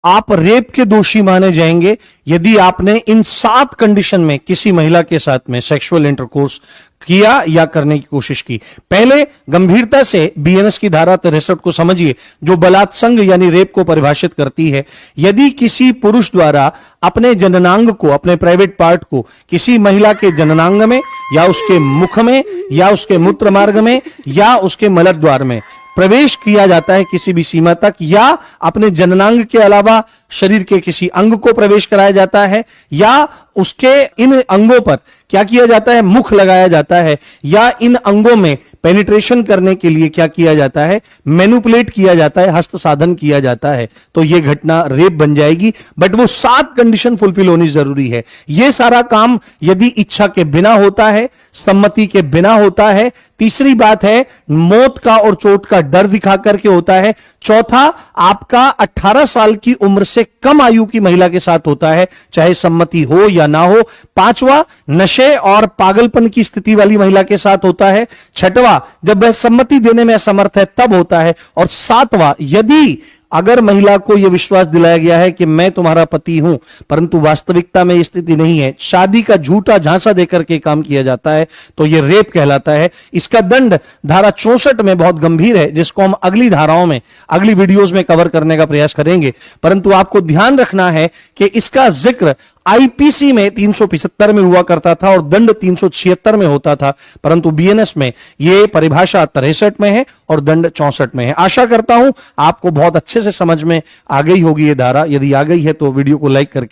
आप रेप के दोषी माने जाएंगे यदि आपने इन 7 कंडीशन में किसी महिला के साथ में सेक्सुअल इंटरकोर्स किया या करने की कोशिश की। पहले गंभीरता से बीएनएस की धारा 63 को समझिए, जो बलात्संग यानी रेप को परिभाषित करती है। यदि किसी पुरुष द्वारा अपने जननांग को, अपने प्राइवेट पार्ट को किसी महिला के जननांग में या उसके मुख में या उसके मूत्र मार्ग में या उसके मलद्वार में प्रवेश किया जाता है किसी भी सीमा तक, या अपने जननांग के अलावा शरीर के किसी अंग को प्रवेश कराया जाता है, या उसके इन अंगों पर क्या किया जाता है, मुख लगाया जाता है, या इन अंगों में पेनिट्रेशन करने के लिए क्या किया जाता है, मैनिपुलेट किया जाता है, हस्त साधन किया जाता है, तो यह घटना रेप बन जाएगी। बट वो 7 कंडीशन फुलफिल होनी जरूरी है। यह सारा काम यदि इच्छा के बिना होता है, सम्मति के बिना होता है। तीसरी बात है, मौत का और चोट का डर दिखा करके होता है। चौथा, आपका 18 साल की उम्र से कम आयु की महिला के साथ होता है, चाहे सम्मति हो या ना हो। पांचवा, नशे और पागलपन की स्थिति वाली महिला के साथ होता है। छठवां, जब वह सम्मति देने में असमर्थ है तब होता है। और सातवां, यदि अगर महिला को यह विश्वास दिलाया गया है कि मैं तुम्हारा पति हूं, परंतु वास्तविकता में स्थिति नहीं है, शादी का झूठा झांसा देकर के काम किया जाता है, तो यह रेप कहलाता है। इसका दंड धारा 64 में बहुत गंभीर है, जिसको हम अगली धाराओं में, अगली वीडियोस में कवर करने का प्रयास करेंगे। परंतु आपको ध्यान रखना है कि इसका जिक्र आईपीसी में 375 में हुआ करता था और दंड 376 में होता था, परंतु बीएनएस में यह परिभाषा 63 में है और दंड 64 में है। आशा करता हूं आपको बहुत अच्छे से समझ में आ गई होगी ये धारा। यदि आ गई है तो वीडियो को लाइक करके